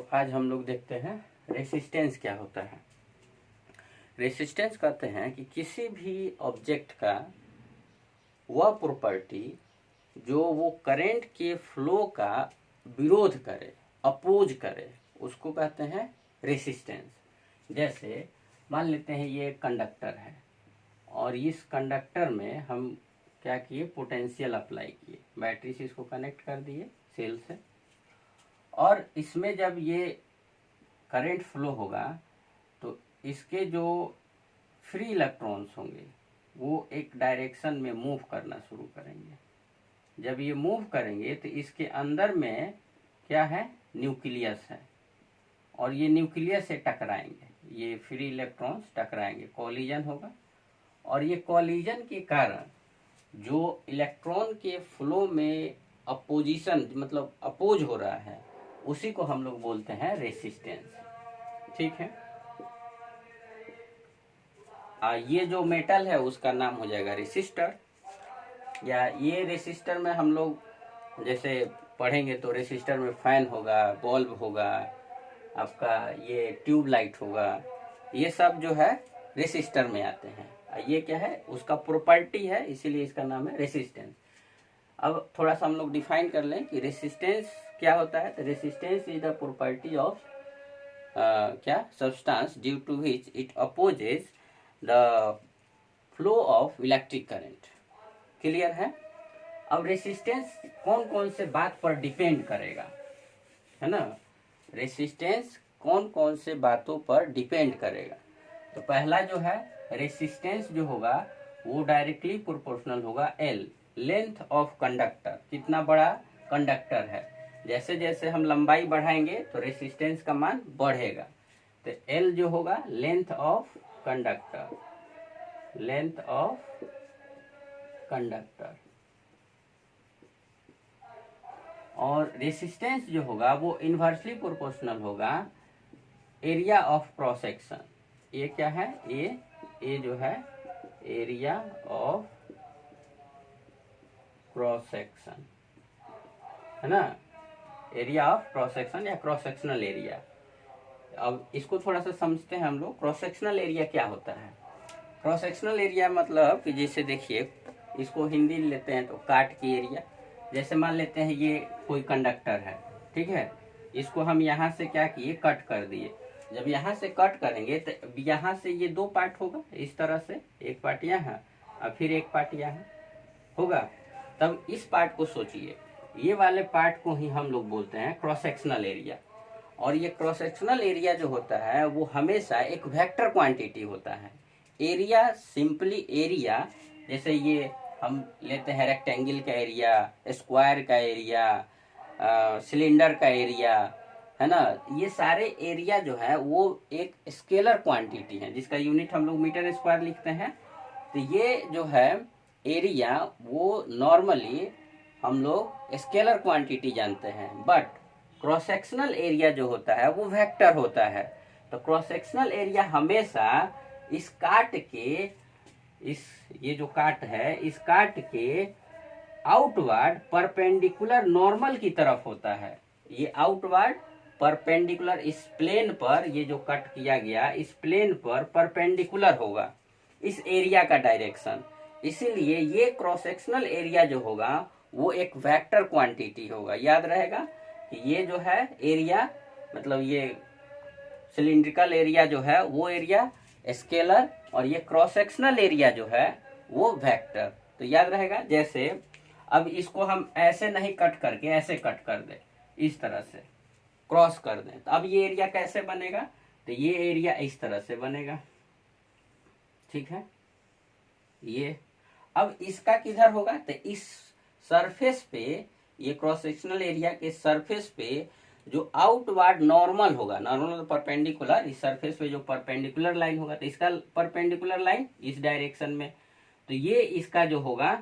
आज हम लोग देखते हैं रेसिस्टेंस क्या होता है। रेसिस्टेंस कहते हैं कि किसी भी ऑब्जेक्ट का वह प्रॉपर्टी जो वो करंट के फ्लो का विरोध करे, अपोज करे, उसको कहते हैं रेसिस्टेंस। जैसे मान लेते हैं ये कंडक्टर है और इस कंडक्टर में हम क्या किए, पोटेंशियल अप्लाई किए, बैटरी से इसको कनेक्ट कर दिए सेल से, और इसमें जब ये करंट फ्लो होगा तो इसके जो फ्री इलेक्ट्रॉन्स होंगे वो एक डायरेक्शन में मूव करना शुरू करेंगे। जब ये मूव करेंगे तो इसके अंदर में क्या है, न्यूक्लियस है, और ये न्यूक्लियस से टकराएंगे, ये फ्री इलेक्ट्रॉन्स टकराएंगे, कॉलिजन होगा, और ये कॉलिजन के कारण जो इलेक्ट्रॉन के फ्लो में अपोजिशन मतलब अपोज हो रहा है उसी को हम लोग बोलते हैं रेसिस्टेंस। ठीक है। ये जो मेटल है उसका नाम हो जाएगा रेसिस्टर, या ये रेसिस्टर में हम लोग जैसे पढ़ेंगे तो रेसिस्टर में फैन होगा, बल्ब होगा, आपका ये ट्यूब लाइट होगा, ये सब जो है रेसिस्टर में आते हैं। ये क्या है, उसका प्रॉपर्टी है, इसीलिए इसका नाम है रेसिस्टेंस। अब थोड़ा सा हम लोग डिफाइन कर लें कि रेसिस्टेंस क्या होता है। तो resistance is the property of क्या substance due to which it opposes the flow of electric current. Clear है। अब रेसिस्टेंस कौन कौन से बात पर डिपेंड करेगा, है ना, रेसिस्टेंस कौन कौन से बातों पर डिपेंड करेगा। तो पहला जो है रेसिस्टेंस जो होगा वो डायरेक्टली प्रोपोर्शनल होगा एल, लेंथ ऑफ कंडक्टर, कितना बड़ा कंडक्टर है। जैसे जैसे हम लंबाई बढ़ाएंगे तो रेसिस्टेंस का मान बढ़ेगा। तो एल जो होगा length of conductor, length of conductor, और रेसिस्टेंस जो होगा वो इन्वर्सली प्रोपोर्शनल होगा एरिया ऑफ क्रॉस सेक्शन। ये क्या है, ये जो है एरिया ऑफ क्रॉस सेक्शन, है ना, एरिया ऑफ क्रॉस सेक्शन या क्रॉस सेक्शनल एरिया। अब इसको थोड़ा सा समझते हैं हम लोग। क्रॉस सेक्शनल एरिया क्या होता है। क्रॉस सेक्शनल एरिया मतलब कि जैसे देखिए, इसको हिंदी लेते हैं तो काट की एरिया। जैसे मान लेते हैं ये कोई कंडक्टर है, ठीक है, इसको हम यहाँ से क्या किए, कट कर दिए। जब यहाँ से कट करेंगे तो यहाँ से ये दो पार्ट होगा, इस तरह से एक पार्ट यहाँ और फिर एक पार्ट यहाँ होगा। तब इस पार्ट को सोचिए, ये वाले पार्ट को ही हम लोग बोलते हैं क्रॉस सेक्शनल एरिया। और ये क्रॉस सेक्शनल एरिया जो होता है वो हमेशा एक वेक्टर क्वांटिटी होता है। एरिया सिंपली एरिया, जैसे ये हम लेते हैं रेक्टेंगल का एरिया, स्क्वायर का एरिया, सिलेंडर का एरिया, है ना, ये सारे एरिया जो है वो एक स्केलर क्वांटिटी है जिसका यूनिट हम लोग मीटर स्क्वायर लिखते हैं। तो ये जो है एरिया वो नॉर्मली हम लोग स्केलर क्वांटिटी जानते हैं, बट क्रॉस सेक्शनल एरिया जो होता है वो वेक्टर होता है। तो क्रॉस सेक्शनल एरिया हमेशा इस काट के, इस ये जो काट है इस काट के आउटवर्ड परपेंडिकुलर नॉर्मल की तरफ होता है। ये आउटवर्ड परपेंडिकुलर इस प्लेन पर, ये जो कट किया गया इस प्लेन पर परपेंडिकुलर होगा इस एरिया का डायरेक्शन। इसीलिए ये क्रॉस सेक्शनल एरिया जो होगा वो एक वेक्टर क्वांटिटी होगा। याद रहेगा कि ये जो है एरिया मतलब ये सिलिंड्रिकल एरिया जो है वो एरिया स्केलर, और ये क्रॉस सेक्शनल एरिया जो है वो वेक्टर। तो याद रहेगा। जैसे अब इसको हम ऐसे नहीं कट करके ऐसे कट कर दे, इस तरह से क्रॉस कर दें, तो अब ये एरिया कैसे बनेगा, तो ये एरिया इस तरह से बनेगा। ठीक है। ये अब इसका किधर होगा, तो इस सरफेस पे, ये क्रॉस सेक्शनल एरिया के सरफेस पे जो आउटवर्ड नॉर्मल होगा, नॉर्मल परपेंडिकुलर, इस सरफेस पे जो परपेंडिकुलर लाइन होगा तो इसका परपेंडिकुलर लाइन इस डायरेक्शन में, तो ये इसका जो होगा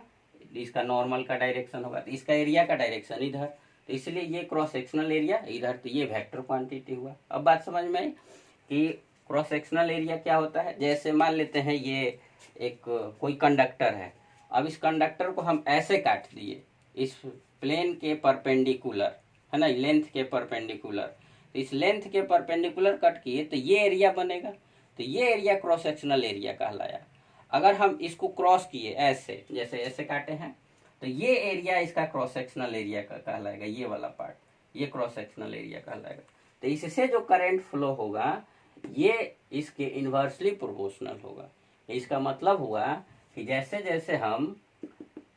इसका नॉर्मल का डायरेक्शन होगा, तो इसका एरिया का डायरेक्शन इधर, तो इसलिए ये क्रॉस सेक्शनल एरिया इधर, तो ये वेक्टर क्वांटिटी हुआ। अब बात समझ में आई कि क्रॉस सेक्शनल एरिया क्या होता है। जैसे मान लेते हैं ये एक कोई कंडक्टर है, अब इस कंडक्टर को हम ऐसे काट दिए इस प्लेन के परपेंडिकुलर, है ना, लेंथ के परपेंडिकुलर, तो इस लेंथ के परपेंडिकुलर कट किए तो ये एरिया बनेगा, तो ये एरिया क्रॉस सेक्शनल एरिया कहलाया। अगर हम इसको क्रॉस किए ऐसे, जैसे ऐसे काटे हैं, तो ये एरिया इसका क्रॉस सेक्शनल एरिया का कहलाएगा, ये वाला पार्ट, ये क्रॉस सेक्शनल एरिया कहलाएगा। तो इससे जो करंट फ्लो होगा ये इसके इन्वर्सली प्रोपोर्शनल होगा। इसका मतलब हुआ कि जैसे जैसे हम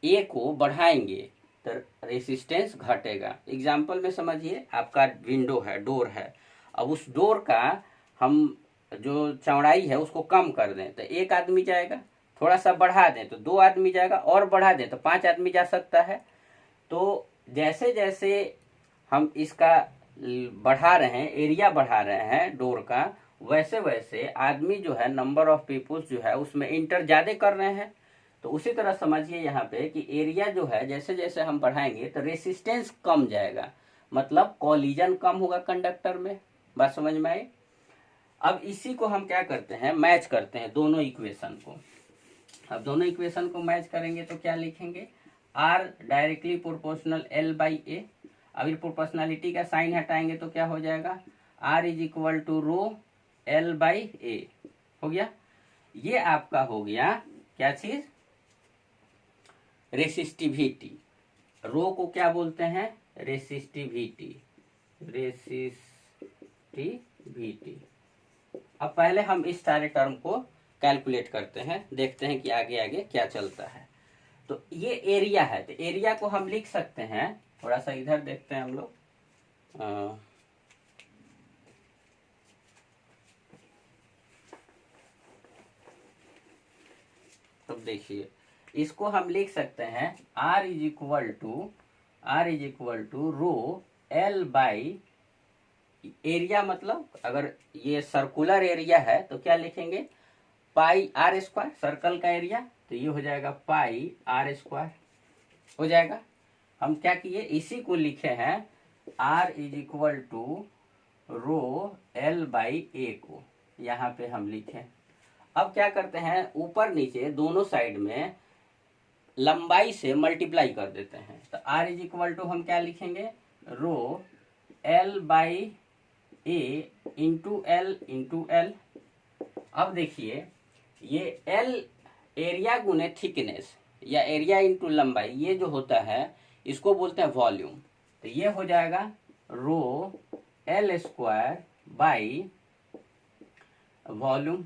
ए को बढ़ाएंगे तो रेसिस्टेंस घटेगा। एग्जाम्पल में समझिए, आपका विंडो है, डोर है, अब उस डोर का हम जो चौड़ाई है उसको कम कर दें तो एक आदमी जाएगा, थोड़ा सा बढ़ा दें तो 2 आदमी जाएगा, और बढ़ा दें तो 5 आदमी जा सकता है। तो जैसे जैसे हम इसका बढ़ा रहे हैं, एरिया बढ़ा रहे हैं डोर का, वैसे वैसे आदमी जो है, नंबर ऑफ पीपुल्स जो है उसमें इंटर ज्यादा कर रहे हैं। तो उसी तरह समझिए यहाँ पे कि एरिया जो है जैसे जैसे हम बढ़ाएंगे तो रेसिस्टेंस कम जाएगा, मतलब कॉलिजन कम होगा कंडक्टर में। बात समझ में आई? अब इसी को हम क्या करते हैं, मैच करते हैं दोनों इक्वेशन को। अब दोनों इक्वेशन को मैच करेंगे तो क्या लिखेंगे, R directly proportional L by A. अभी प्रोपोर्शनलिटी का साइन हटाएंगे तो क्या हो जाएगा, R is equal to rho L by A. हो गया, ये आपका हो गया क्या चीज, रेसिस्टिविटी। रो को क्या बोलते हैं, रेसिस्टिविटी, रेसिस्टिविटी। अब पहले हम इस सारे टर्म को कैलकुलेट करते हैं, देखते हैं कि आगे आगे क्या चलता है। तो ये एरिया है, तो एरिया को हम लिख सकते हैं, थोड़ा सा इधर देखते हैं हम लोग। तो देखिए इसको हम लिख सकते हैं R is equal to rho L by area, मतलब अगर ये सर्कुलर एरिया है तो क्या लिखेंगे, पाई आर स्क्वायर, सर्कल का एरिया, तो ये हो जाएगा पाई आर स्क्वायर हो जाएगा। हम क्या किए, इसी को लिखे हैं R is equal to rho L by A को यहाँ पे हम लिखे। अब क्या करते हैं, ऊपर नीचे दोनों साइड में लंबाई से मल्टीप्लाई कर देते हैं। तो R इज इक्वल टू हम क्या लिखेंगे, रो L by A into L. अब देखिए ये L एरिया गुने थिकनेस या एरिया इंटू लंबाई, ये जो होता है इसको बोलते हैं वॉल्यूम। तो ये हो जाएगा rho L square by volume,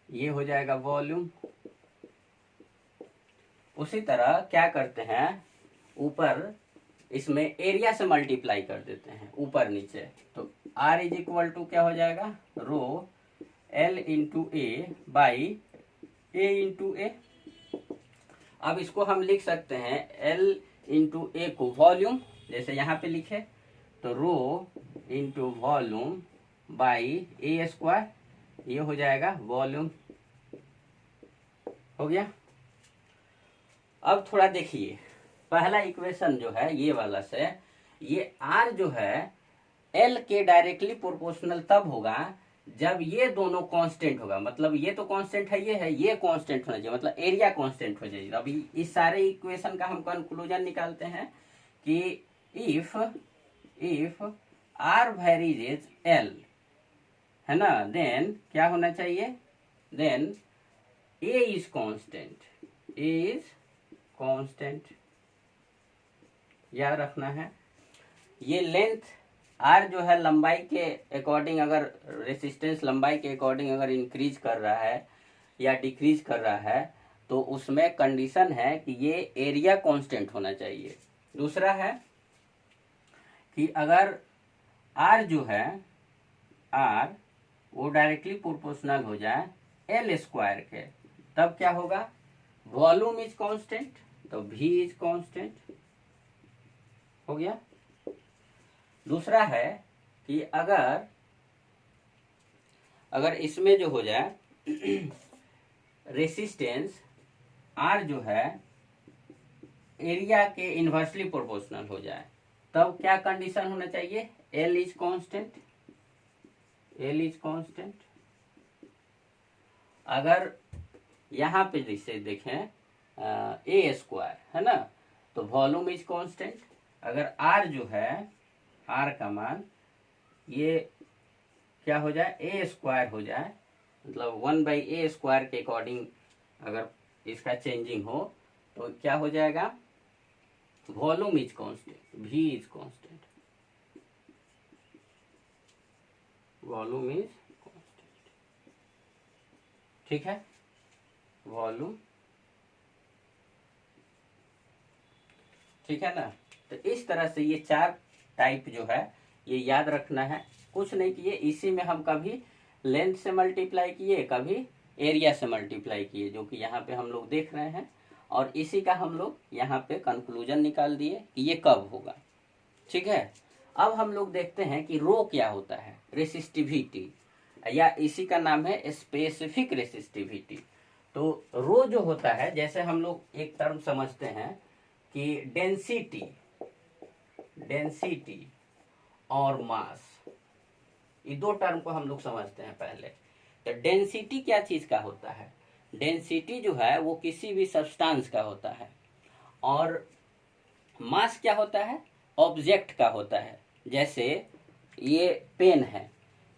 ये हो जाएगा वॉल्यूम। उसी तरह क्या करते हैं, ऊपर इसमें एरिया से मल्टीप्लाई कर देते हैं ऊपर नीचे। तो R इज इक्वल टू क्या हो जाएगा, rho L into A by A into A. अब इसको हम लिख सकते हैं L इंटू ए को वॉल्यूम, जैसे यहाँ पे लिखे, तो rho into volume by A square, ये हो जाएगा वॉल्यूम। हो गया। अब थोड़ा देखिए, पहला इक्वेशन जो है ये वाला से, ये R जो है L के डायरेक्टली प्रोपोर्शनल तब होगा जब ये दोनों कांस्टेंट होगा, मतलब ये तो कांस्टेंट है, ये कांस्टेंट होना चाहिए, मतलब एरिया कांस्टेंट हो जाएगी। अभी इस सारे इक्वेशन का हम कंक्लूजन निकालते हैं कि इफ R वेरीज L, है ना, देन क्या होना चाहिए, देन A इज कांस्टेंट, याद रखना है। ये लेंथ R जो है लंबाई के अकॉर्डिंग, अगर रेसिस्टेंस लंबाई के अकॉर्डिंग अगर इंक्रीज कर रहा है या डिक्रीज कर रहा है तो उसमें कंडीशन है कि ये एरिया कांस्टेंट होना चाहिए। दूसरा है कि अगर R जो है, R वो डायरेक्टली प्रोपोर्शनल हो जाए L स्क्वायर के, तब क्या होगा, वॉल्यूम इज कांस्टेंट, तो V इज कांस्टेंट। हो गया। दूसरा है कि अगर इसमें जो हो जाए रेसिस्टेंस R जो है एरिया के इन्वर्सली प्रोपोर्शनल हो जाए, तब क्या कंडीशन होना चाहिए, L इज कांस्टेंट। अगर यहाँ पे जैसे देखें A स्क्वायर है ना, तो वॉल्यूम इज कांस्टेंट। अगर R जो है आर का मान ये क्या हो जाए, ए स्क्वायर हो जाए, मतलब 1/a² के अकॉर्डिंग अगर इसका चेंजिंग हो तो क्या हो जाएगा, volume is constant, v is constant, volume is constant, ठीक है, वॉल्यूम, ठीक है ना। तो इस तरह से ये 4 टाइप जो है ये याद रखना है, कुछ नहीं किए, इसी में हम कभी लेंथ से मल्टीप्लाई किए, कभी एरिया से मल्टीप्लाई किए, जो कि यहाँ पे हम लोग देख रहे हैं, और इसी का हम लोग यहाँ पे कंक्लूजन निकाल दिए कि ये कब होगा, ठीक है। अब हम लोग देखते हैं कि रो क्या होता है, रेसिस्टिविटी, या इसी का नाम है स्पेसिफिक रेसिस्टिविटी। तो रो जो होता है, जैसे हम लोग एक टर्म समझते हैं कि डेंसिटी, डेंसिटी और मास, ये 2 टर्म को हम लोग समझते हैं पहले। तो डेंसिटी क्या चीज का होता है, डेंसिटी जो है वो किसी भी सब्सटेंस का होता है, और मास क्या होता है, ऑब्जेक्ट का होता है। जैसे ये पेन है,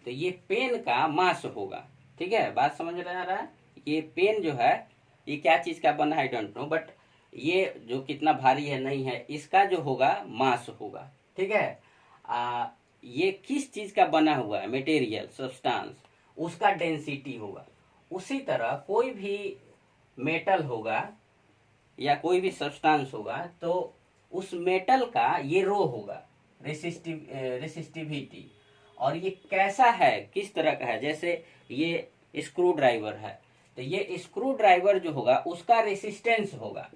तो ये पेन का मास होगा, ठीक है, बात समझ में आ रहा है। ये पेन जो है ये क्या चीज का बना है, आई डोंट नो, बट ये जो कितना भारी है नहीं है, इसका जो होगा मास होगा, ठीक है। ये किस चीज का बना हुआ है, मटेरियल, सब्सटेंस, उसका डेंसिटी होगा। उसी तरह कोई भी मेटल होगा या कोई भी सब्सटेंस होगा, तो उस मेटल का ये रो होगा, रेसिस्टिविटी। और ये कैसा है, किस तरह का है, जैसे ये स्क्रू ड्राइवर है, तो ये स्क्रू ड्राइवर जो होगा उसका रेसिस्टेंस होगा,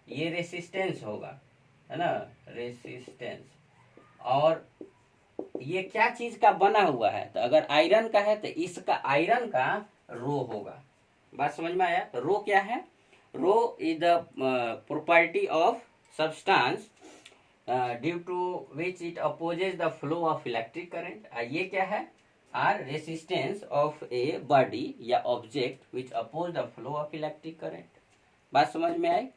ये रेसिस्टेंस होगा, है ना, रेसिस्टेंस। और ये क्या चीज का बना हुआ है, तो अगर आयरन का है तो इसका आयरन का रो होगा। बात समझ में आया। तो रो क्या है, rho is the property of substance due to which it opposes the flow of electric current. ये क्या है, R resistance of a body या object which oppose the flow of electric current. बात समझ में आई।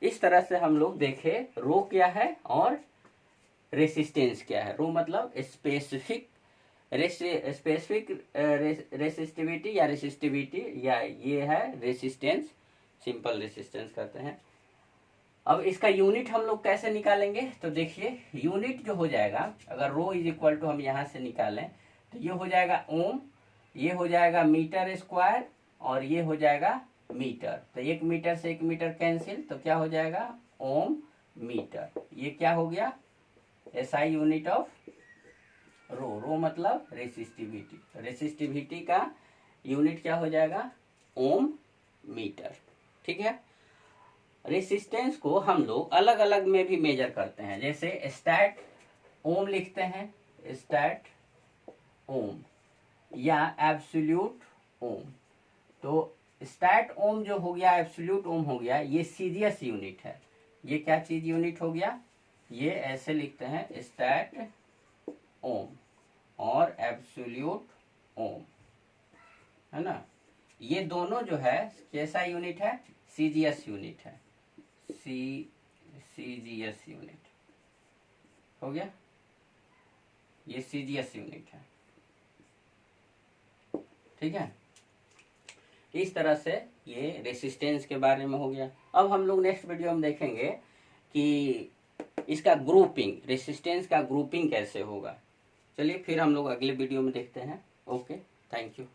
इस तरह से हम लोग देखे रो क्या है और रेसिस्टेंस क्या है। रो मतलब स्पेसिफिक रेसिस्टिविटी या रेसिस्टिविटी, या ये है रेसिस्टेंस, सिंपल रेसिस्टेंस कहते हैं। अब इसका यूनिट हम लोग कैसे निकालेंगे, तो देखिए यूनिट जो हो जाएगा, अगर रो इज इक्वल टू हम यहाँ से निकालें तो ये हो जाएगा ओम, ये हो जाएगा मीटर स्क्वायर, और ये हो जाएगा मीटर। तो 1 मीटर से 1 मीटर कैंसिल, तो क्या हो जाएगा, ओम मीटर। ये क्या हो गया, SI यूनिट ऑफ रो। रो मतलब रेसिस्टिविटी, रेसिस्टिविटी का यूनिट क्या हो जाएगा, ओम मीटर, ठीक है। रेसिस्टेंस को हम लोग अलग अलग में भी मेजर करते हैं, जैसे स्टैट ओम लिखते हैं, स्टैट ओम, या एब्सोल्यूट ओम। तो स्टैट ओम जो हो गया, एब्सोल्यूट ओम हो गया, ये सीरियस यूनिट है। ये क्या चीज यूनिट हो गया, ये ऐसे लिखते हैं स्टैट ओम और एब्सोल्यूट ओम, है ना। ये दोनों जो है कैसा यूनिट है, सीजीएस यूनिट है, सीजीएस यूनिट हो गया, ये सीजीएस यूनिट है, ठीक है। इस तरह से ये रेसिस्टेंस के बारे में हो गया। अब हम लोग नेक्स्ट वीडियो में देखेंगे कि इसका ग्रुपिंग, रेसिस्टेंस का ग्रुपिंग कैसे होगा। चलिए फिर हम लोग अगले वीडियो में देखते हैं। Okay, thank you.